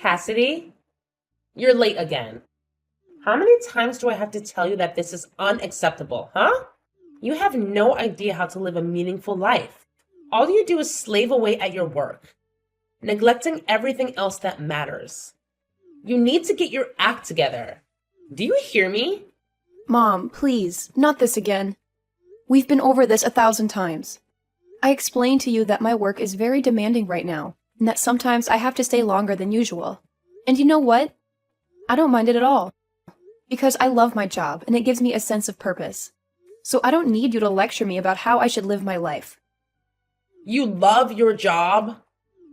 Cassidy, you're late again. How many times do I have to tell you that this is unacceptable, huh? You have no idea how to live a meaningful life. All you do is slave away at your work, neglecting everything else that matters. You need to get your act together. Do you hear me? Mom, please, not this again. We've been over this 1,000 times. I explained to you that my work is very demanding right now, and that sometimes I have to stay longer than usual. And you know what? I don't mind it at all. Because I love my job, and it gives me a sense of purpose. So I don't need you to lecture me about how I should live my life. You love your job?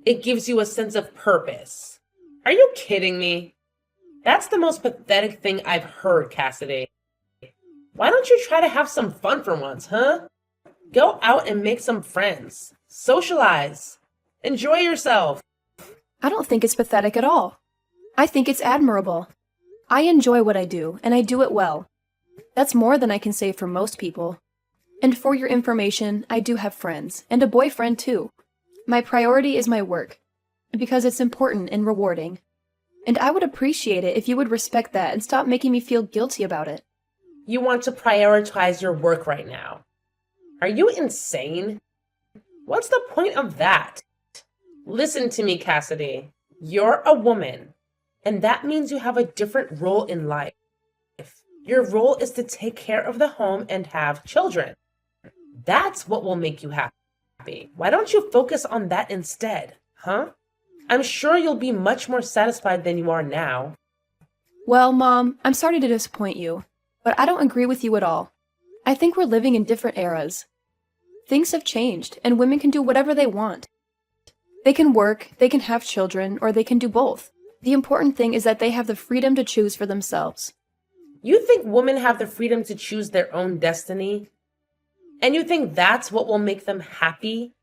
It gives you a sense of purpose. Are you kidding me? That's the most pathetic thing I've heard, Cassidy. Why don't you try to have some fun for once, huh? Go out and make some friends. Socialize. Enjoy yourself. I don't think it's pathetic at all. I think it's admirable. I enjoy what I do, and I do it well. That's more than I can say for most people. And for your information, I do have friends, and a boyfriend too. My priority is my work, because it's important and rewarding. And I would appreciate it if you would respect that and stop making me feel guilty about it. You want to prioritize your work right now. Are you insane? What's the point of that? Listen to me, Cassidy. You're a woman, and that means you have a different role in life. Your role is to take care of the home and have children. That's what will make you happy. Why don't you focus on that instead, huh? I'm sure you'll be much more satisfied than you are now. Well, Mom, I'm sorry to disappoint you, but I don't agree with you at all. I think we're living in different eras. Things have changed, and women can do whatever they want. They can work, they can have children, or they can do both. The important thing is that they have the freedom to choose for themselves. You think women have the freedom to choose their own destiny? And you think that's what will make them happy?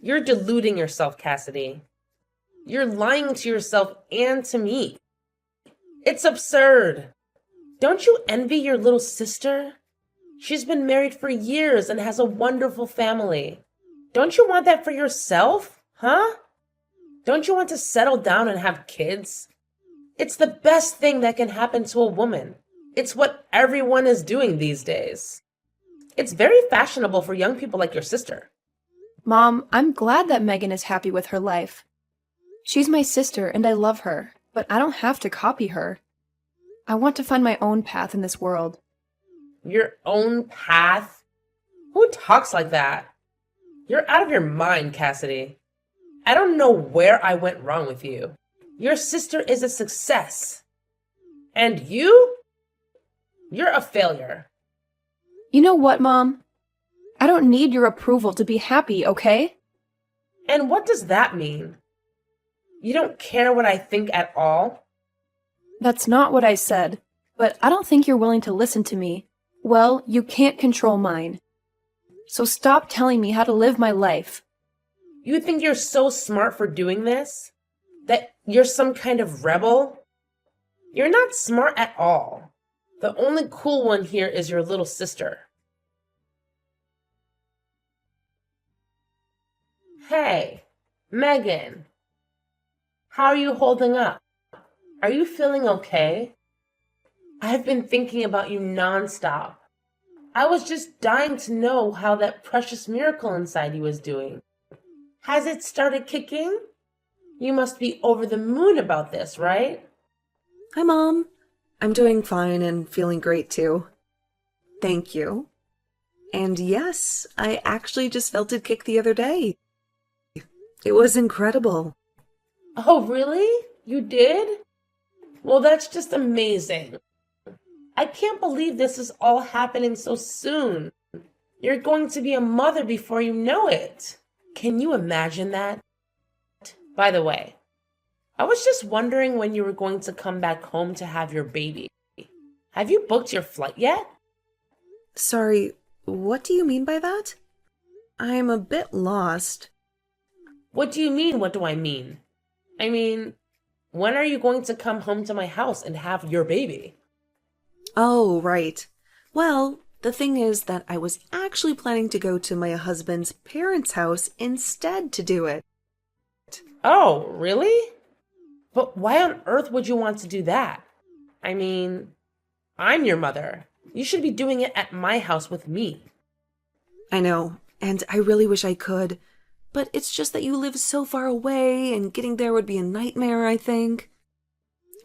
You're deluding yourself, Cassidy. You're lying to yourself and to me. It's absurd. Don't you envy your little sister? She's been married for years and has a wonderful family. Don't you want that for yourself, huh? Don't you want to settle down and have kids? It's the best thing that can happen to a woman. It's what everyone is doing these days. It's very fashionable for young people like your sister. Mom, I'm glad that Megan is happy with her life. She's my sister and I love her, but I don't have to copy her. I want to find my own path in this world. Your own path? Who talks like that? You're out of your mind, Cassidy. I don't know where I went wrong with you. Your sister is a success. And you? You're a failure. You know what, Mom? I don't need your approval to be happy, okay? And what does that mean? You don't care what I think at all? That's not what I said, but I don't think you're willing to listen to me. Well, you can't control mine. So stop telling me how to live my life. You think you're so smart for doing this? That you're some kind of rebel? You're not smart at all. The only cool one here is your little sister. Hey, Megan. How are you holding up? Are you feeling okay? I've been thinking about you nonstop. I was just dying to know how that precious miracle inside you is doing. Has it started kicking? You must be over the moon about this, right? Hi, Mom. I'm doing fine and feeling great too. Thank you. And yes, I actually just felt it kick the other day. It was incredible. Oh, really? You did? Well, that's just amazing. I can't believe this is all happening so soon. You're going to be a mother before you know it. Can you imagine that? By the way, I was just wondering when you were going to come back home to have your baby. Have you booked your flight yet? Sorry, what do you mean by that? I'm a bit lost. What do you mean, what do I mean? I mean, when are you going to come home to my house and have your baby? Oh, right. Well, the thing is that I was actually planning to go to my husband's parents' house instead to do it. Oh, really? But why on earth would you want to do that? I mean, I'm your mother. You should be doing it at my house with me. I know, and I really wish I could, but it's just that you live so far away, and getting there would be a nightmare, I think.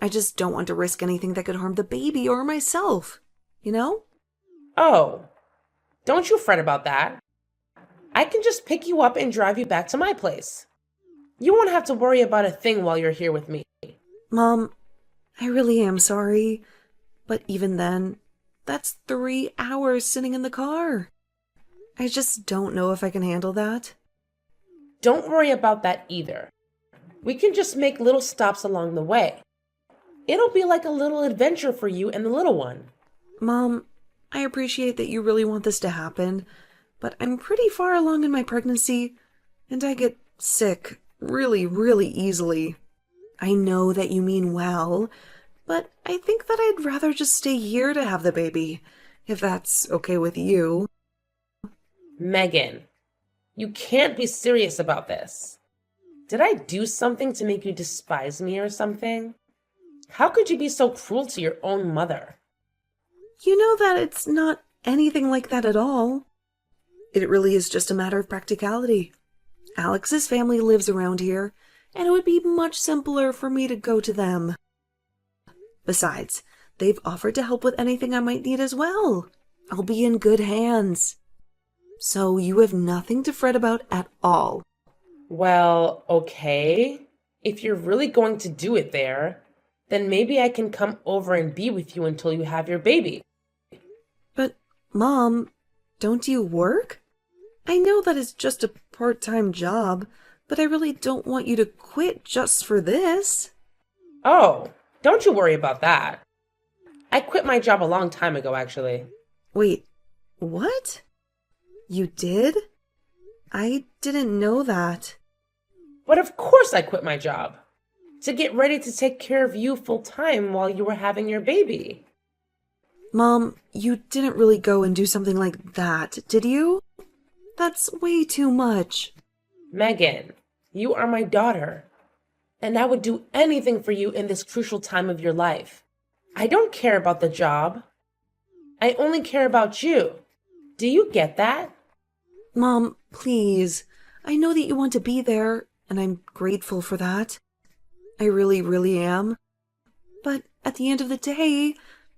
I just don't want to risk anything that could harm the baby or myself, you know? Oh, don't you fret about that. I can just pick you up and drive you back to my place. You won't have to worry about a thing while you're here with me. Mom, I really am sorry, but even then, that's 3 hours sitting in the car. I just don't know if I can handle that. Don't worry about that either. We can just make little stops along the way. It'll be like a little adventure for you and the little one. Mom, I appreciate that you really want this to happen, but I'm pretty far along in my pregnancy, and I get sick really, really easily. I know that you mean well, but I think that I'd rather just stay here to have the baby, if that's okay with you. Megan, you can't be serious about this. Did I do something to make you despise me or something? How could you be so cruel to your own mother? You know that it's not anything like that at all. It really is just a matter of practicality. Alex's family lives around here, and it would be much simpler for me to go to them. Besides, they've offered to help with anything I might need as well. I'll be in good hands. So you have nothing to fret about at all. Well, okay. If you're really going to do it there, then maybe I can come over and be with you until you have your baby. But, Mom, don't you work? I know that it's just a part-time job, but I really don't want you to quit just for this. Oh, don't you worry about that. I quit my job a long time ago, actually. Wait, what? You did? I didn't know that. But of course I quit my job. To get ready to take care of you full time while you were having your baby. Mom, you didn't really go and do something like that, did you? That's way too much. Megan, you are my daughter, and I would do anything for you in this crucial time of your life. I don't care about the job. I only care about you. Do you get that? Mom, please. I know that you want to be there, and I'm grateful for that. I really, really am. But at the end of the day,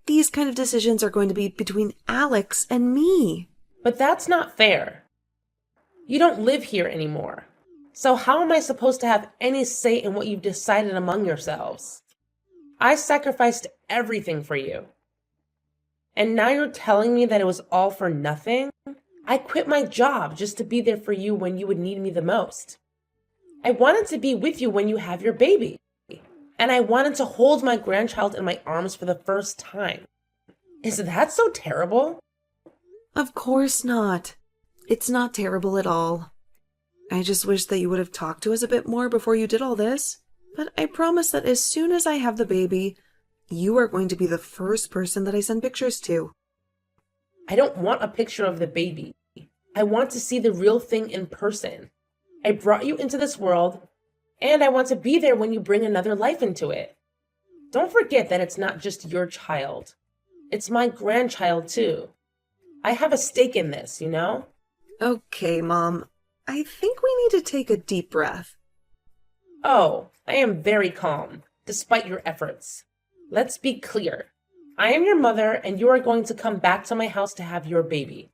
these kind of decisions are going to be between Alex and me. But that's not fair. You don't live here anymore. So how am I supposed to have any say in what you've decided among yourselves? I sacrificed everything for you. And now you're telling me that it was all for nothing? I quit my job just to be there for you when you would need me the most. I wanted to be with you when you have your baby. And I wanted to hold my grandchild in my arms for the first time. Is that so terrible? Of course not. It's not terrible at all. I just wish that you would have talked to us a bit more before you did all this. But I promise that as soon as I have the baby, you are going to be the first person that I send pictures to. I don't want a picture of the baby. I want to see the real thing in person. I brought you into this world, and I want to be there when you bring another life into it. Don't forget that it's not just your child. It's my grandchild, too. I have a stake in this, you know? Okay, Mom. I think we need to take a deep breath. Oh, I am very calm, despite your efforts. Let's be clear. I am your mother, and you are going to come back to my house to have your baby.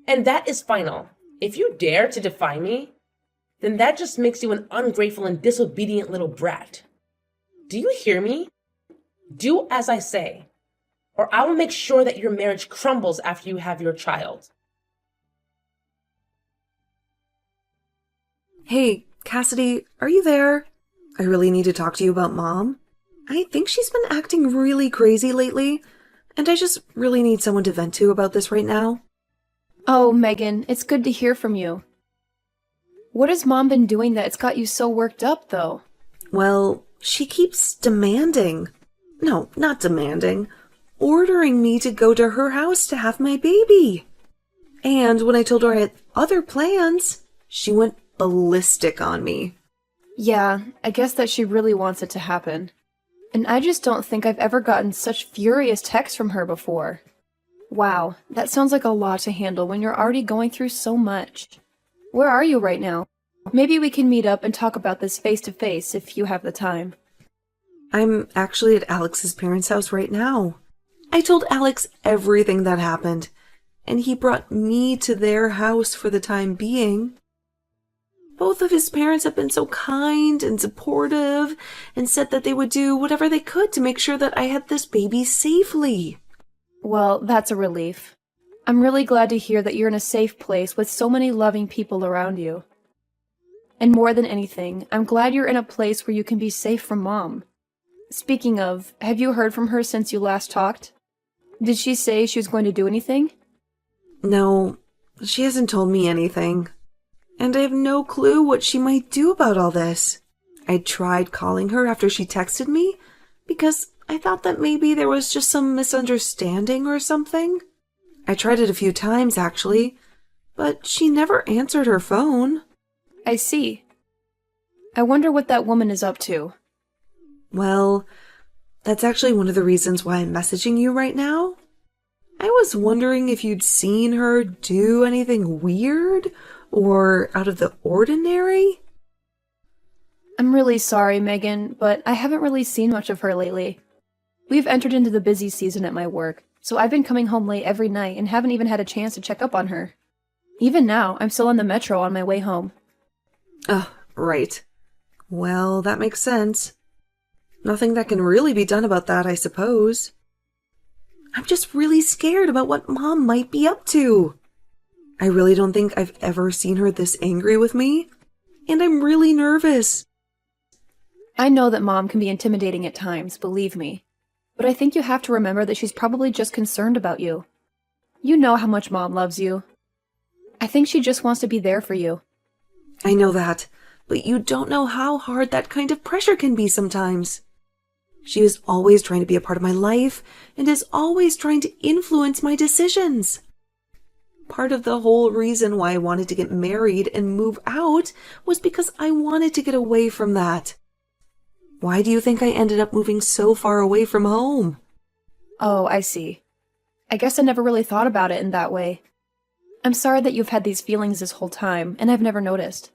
And that is final. If you dare to defy me, then that just makes you an ungrateful and disobedient little brat. Do you hear me? Do as I say, or I will make sure that your marriage crumbles after you have your child. Hey, Cassidy, are you there? I really need to talk to you about Mom. I think she's been acting really crazy lately, and I just really need someone to vent to about this right now. Oh, Megan, it's good to hear from you. What has Mom been doing that it's got you so worked up, though? Well, she keeps demanding. No, not demanding. Ordering me to go to her house to have my baby. And when I told her I had other plans, she went ballistic on me. Yeah, I guess that she really wants it to happen. And I just don't think I've ever gotten such furious texts from her before. Wow, that sounds like a lot to handle when you're already going through so much. Where are you right now? Maybe we can meet up and talk about this face to face if you have the time. I'm actually at Alex's parents' house right now. I told Alex everything that happened, and he brought me to their house for the time being. Both of his parents have been so kind and supportive and said that they would do whatever they could to make sure that I had this baby safely. Well, that's a relief. I'm really glad to hear that you're in a safe place with so many loving people around you. And more than anything, I'm glad you're in a place where you can be safe from Mom. Speaking of, have you heard from her since you last talked? Did she say she was going to do anything? No, she hasn't told me anything. And I have no clue what she might do about all this. I tried calling her after she texted me because I thought that maybe there was just some misunderstanding or something. I tried it a few times, actually, but she never answered her phone. I see. I wonder what that woman is up to. Well, that's actually one of the reasons why I'm messaging you right now. I was wondering if you'd seen her do anything weird or out of the ordinary. I'm really sorry, Megan, but I haven't really seen much of her lately. We've entered into the busy season at my work, so I've been coming home late every night and haven't even had a chance to check up on her. Even now, I'm still on the metro on my way home. Oh, right. Well, that makes sense. Nothing that can really be done about that, I suppose. I'm just really scared about what Mom might be up to. I really don't think I've ever seen her this angry with me, and I'm really nervous. I know that Mom can be intimidating at times, believe me. But I think you have to remember that she's probably just concerned about you. You know how much Mom loves you. I think she just wants to be there for you. I know that, but you don't know how hard that kind of pressure can be sometimes. She is always trying to be a part of my life and is always trying to influence my decisions. Part of the whole reason why I wanted to get married and move out was because I wanted to get away from that. Why do you think I ended up moving so far away from home? Oh, I see. I guess I never really thought about it in that way. I'm sorry that you've had these feelings this whole time, and I've never noticed.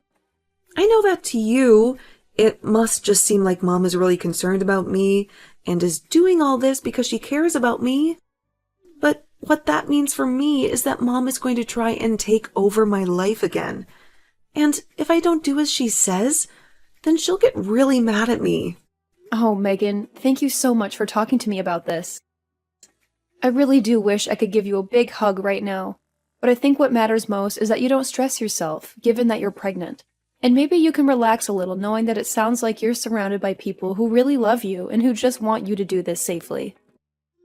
I know that to you, it must just seem like Mom is really concerned about me and is doing all this because she cares about me. But what that means for me is that Mom is going to try and take over my life again. And if I don't do as she says, then she'll get really mad at me. Oh, Megan, thank you so much for talking to me about this. I really do wish I could give you a big hug right now, but I think what matters most is that you don't stress yourself, given that you're pregnant. And maybe you can relax a little knowing that it sounds like you're surrounded by people who really love you and who just want you to do this safely.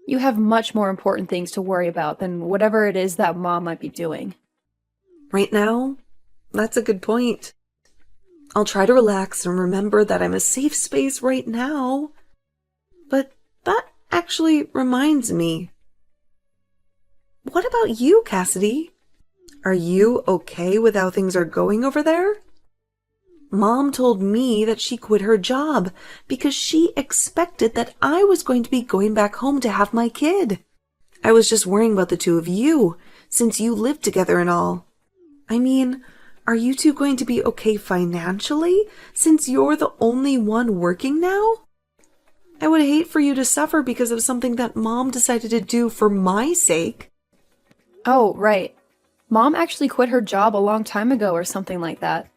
You have much more important things to worry about than whatever it is that Mom might be doing. Right now, that's a good point. I'll try to relax and remember that I'm a safe space right now. But that actually reminds me. What about you, Cassidy? Are you okay with how things are going over there? Mom told me that she quit her job because she expected that I was going to be going back home to have my kid. I was just worrying about the two of you, since you live together and all. I mean, are you two going to be okay financially, since you're the only one working now? I would hate for you to suffer because of something that Mom decided to do for my sake. Oh, right. Mom actually quit her job a long time ago or something like that.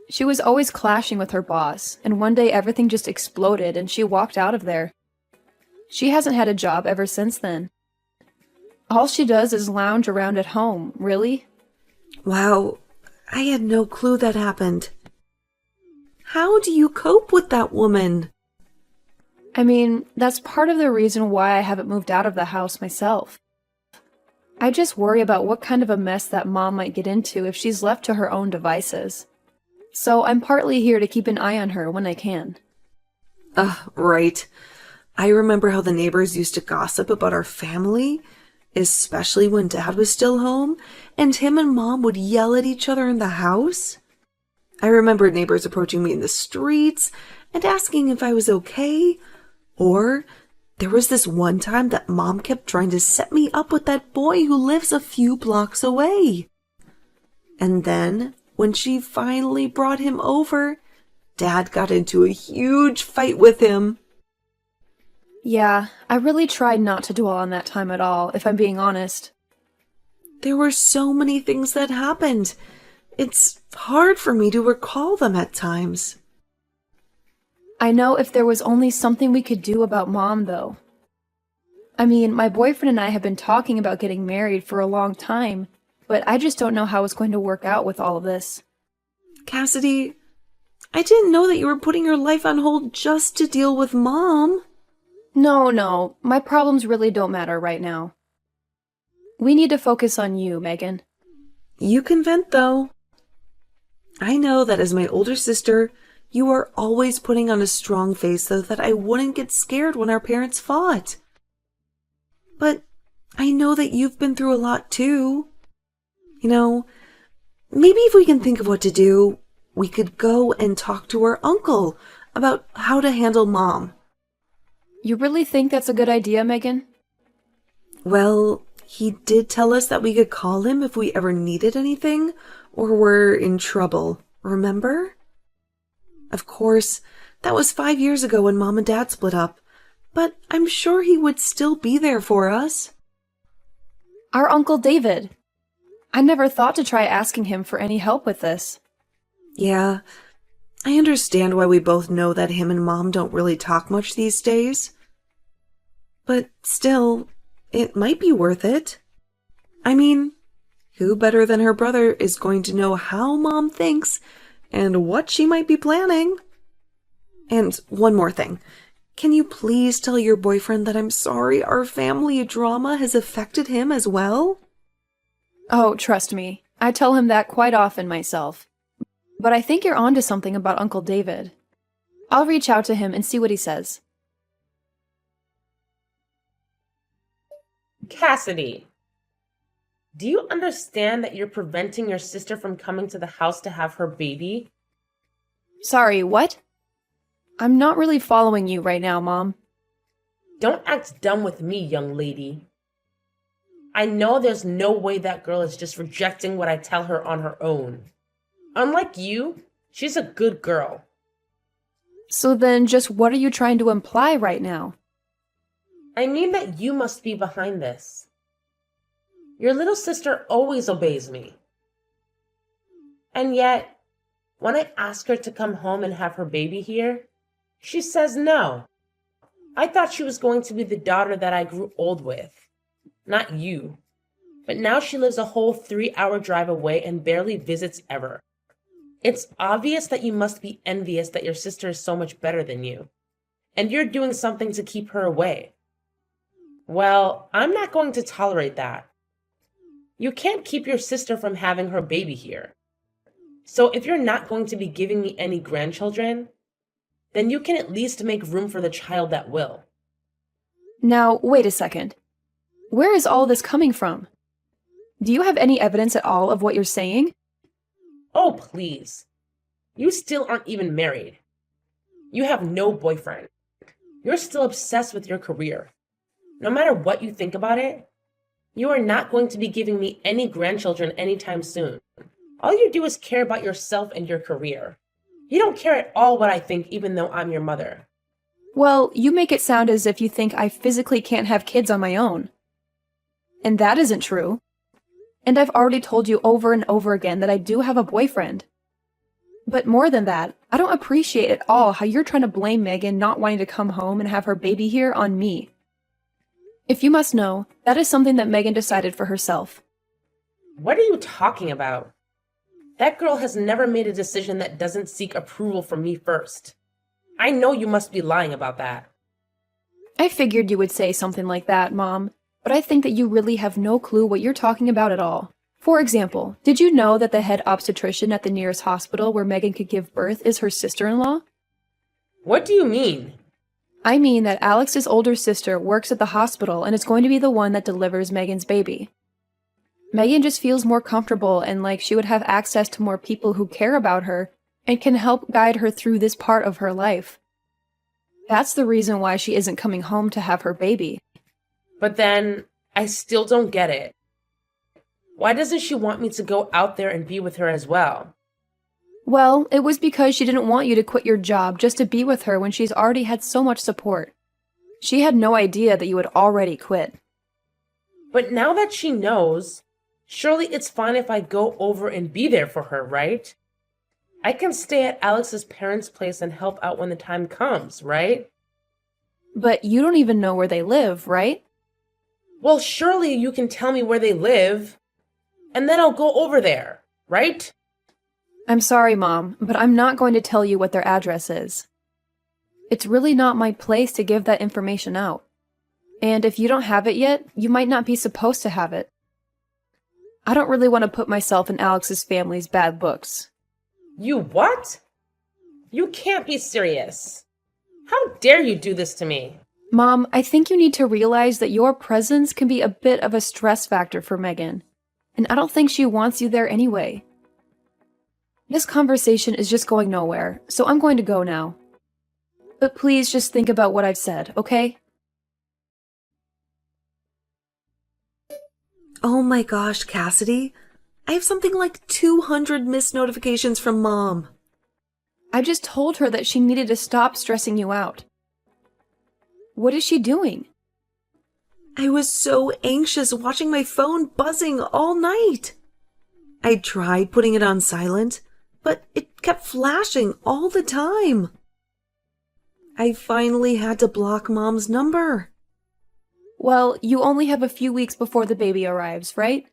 She was always clashing with her boss, and one day everything just exploded and she walked out of there. She hasn't had a job ever since then. All she does is lounge around at home, really? Wow, I had no clue that happened. How do you cope with that woman? I mean, that's part of the reason why I haven't moved out of the house myself. I just worry about what kind of a mess that Mom might get into if she's left to her own devices. So I'm partly here to keep an eye on her when I can. Right. I remember how the neighbors used to gossip about our family, especially when Dad was still home, and him and Mom would yell at each other in the house. I remember neighbors approaching me in the streets and asking if I was okay. Or there was this one time that Mom kept trying to set me up with that boy who lives a few blocks away. And then, when she finally brought him over, Dad got into a huge fight with him. Yeah, I really tried not to dwell on that time at all, if I'm being honest. There were so many things that happened. It's hard for me to recall them at times. I know if there was only something we could do about Mom, though. I mean, my boyfriend and I have been talking about getting married for a long time, but I just don't know how it's going to work out with all of this. Cassidy, I didn't know that you were putting your life on hold just to deal with Mom. No, my problems really don't matter right now. We need to focus on you, Megan. You can vent, though. I know that as my older sister, you are always putting on a strong face so that I wouldn't get scared when our parents fought. But I know that you've been through a lot, too. You know, maybe if we can think of what to do, we could go and talk to our uncle about how to handle Mom. You really think that's a good idea, Megan? Well, he did tell us that we could call him if we ever needed anything or were in trouble, remember? Of course, that was 5 years ago when Mom and Dad split up, but I'm sure he would still be there for us. Our Uncle David. I never thought to try asking him for any help with this. Yeah, I understand why we both know that him and Mom don't really talk much these days. But still, it might be worth it. I mean, who better than her brother is going to know how Mom thinks and what she might be planning? And one more thing. Can you please tell your boyfriend that I'm sorry our family drama has affected him as well? Oh, trust me. I tell him that quite often myself. But I think you're onto something about Uncle David. I'll reach out to him and see what he says. Cassidy, do you understand that you're preventing your sister from coming to the house to have her baby? Sorry, what? I'm not really following you right now, Mom. Don't act dumb with me, young lady. I know there's no way that girl is just rejecting what I tell her on her own. Unlike you, she's a good girl. So then just what are you trying to imply right now? I mean that you must be behind this. Your little sister always obeys me. And yet, when I ask her to come home and have her baby here, she says no. I thought she was going to be the daughter that I grew old with, not you. But now she lives a whole 3-hour drive away and barely visits ever. It's obvious that you must be envious that your sister is so much better than you, and you're doing something to keep her away. Well, I'm not going to tolerate that. You can't keep your sister from having her baby here. So if you're not going to be giving me any grandchildren, then you can at least make room for the child that will. Now, wait a second. Where is all this coming from? Do you have any evidence at all of what you're saying? Oh, please. You still aren't even married. You have no boyfriend. You're still obsessed with your career. No matter what you think about it, you are not going to be giving me any grandchildren anytime soon. All you do is care about yourself and your career. You don't care at all what I think, even though I'm your mother. Well, you make it sound as if you think I physically can't have kids on my own. And that isn't true. And I've already told you over and over again that I do have a boyfriend. But more than that, I don't appreciate at all how you're trying to blame Megan not wanting to come home and have her baby here on me. If you must know, that is something that Megan decided for herself. What are you talking about? That girl has never made a decision that doesn't seek approval from me first. I know you must be lying about that. I figured you would say something like that, Mom, but I think that you really have no clue what you're talking about at all. For example, did you know that the head obstetrician at the nearest hospital where Megan could give birth is her sister-in-law? What do you mean? I mean that Alex's older sister works at the hospital and is going to be the one that delivers Megan's baby. Megan just feels more comfortable and like she would have access to more people who care about her and can help guide her through this part of her life. That's the reason why she isn't coming home to have her baby. But then, I still don't get it. Why doesn't she want me to go out there and be with her as well? Well, it was because she didn't want you to quit your job just to be with her when she's already had so much support. She had no idea that you had already quit. But now that she knows, surely it's fine if I go over and be there for her, right? I can stay at Alex's parents' place and help out when the time comes, right? But you don't even know where they live, right? Well, surely you can tell me where they live, and then I'll go over there, right? I'm sorry, Mom, but I'm not going to tell you what their address is. It's really not my place to give that information out. And if you don't have it yet, you might not be supposed to have it. I don't really want to put myself in Alex's family's bad books. You what? You can't be serious. How dare you do this to me? Mom, I think you need to realize that your presence can be a bit of a stress factor for Megan, and I don't think she wants you there anyway. This conversation is just going nowhere, so I'm going to go now. But please just think about what I've said, okay? Oh my gosh, Cassidy. I have something like 200 missed notifications from Mom. I just told her that she needed to stop stressing you out. What is she doing? I was so anxious watching my phone buzzing all night. I tried putting it on silent, but it kept flashing all the time. I finally had to block Mom's number. Well, you only have a few weeks before the baby arrives, right?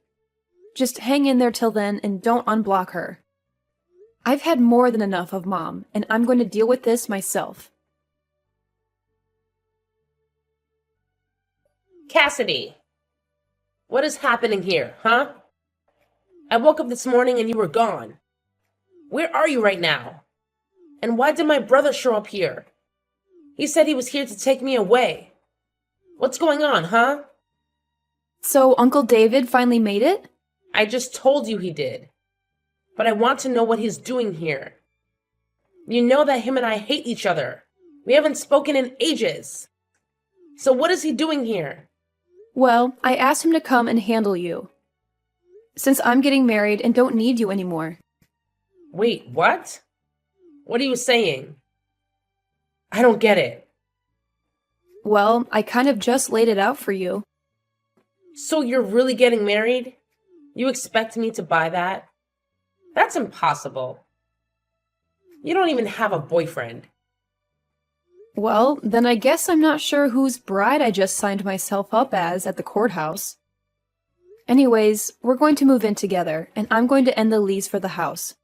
Just hang in there till then and don't unblock her. I've had more than enough of Mom, and I'm going to deal with this myself. Cassidy, what is happening here, huh? I woke up this morning and you were gone. Where are you right now? And why did my brother show up here? He said he was here to take me away. What's going on, huh? So Uncle David finally made it? I just told you he did. But I want to know what he's doing here. You know that him and I hate each other. We haven't spoken in ages. So what is he doing here? Well, I asked him to come and handle you. Since I'm getting married and don't need you anymore. Wait, what? What are you saying? I don't get it. Well, I kind of just laid it out for you. So you're really getting married? You expect me to buy that? That's impossible. You don't even have a boyfriend. Well, then I guess I'm not sure whose bride I just signed myself up as at the courthouse. Anyways, we're going to move in together, and I'm going to end the lease for the house.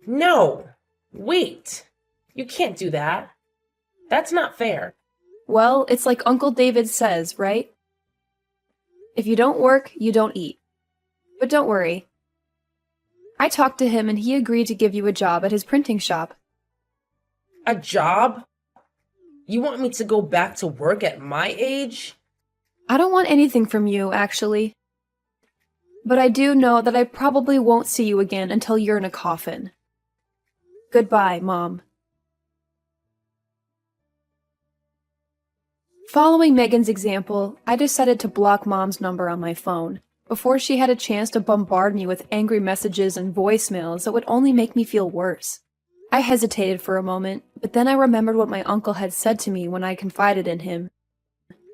No! Wait! You can't do that. That's not fair. Well, it's like Uncle David says, right? If you don't work, you don't eat. But don't worry. I talked to him and he agreed to give you a job at his printing shop. A job? You want me to go back to work at my age? I don't want anything from you, actually. But I do know that I probably won't see you again until you're in a coffin. Goodbye, Mom. Following Megan's example, I decided to block Mom's number on my phone before she had a chance to bombard me with angry messages and voicemails that would only make me feel worse. I hesitated for a moment, but then I remembered what my uncle had said to me when I confided in him.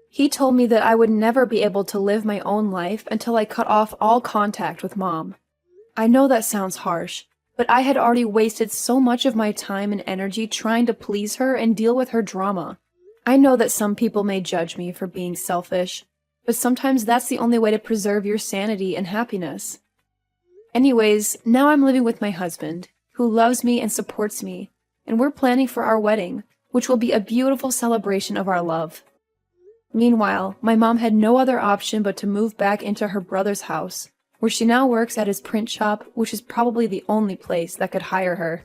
He told me that I would never be able to live my own life until I cut off all contact with Mom. I know that sounds harsh, but I had already wasted so much of my time and energy trying to please her and deal with her drama. I know that some people may judge me for being selfish, but sometimes that's the only way to preserve your sanity and happiness. Anyways, now I'm living with my husband, who loves me and supports me, and we're planning for our wedding, which will be a beautiful celebration of our love. Meanwhile, my mom had no other option but to move back into her brother's house, where she now works at his print shop, which is probably the only place that could hire her.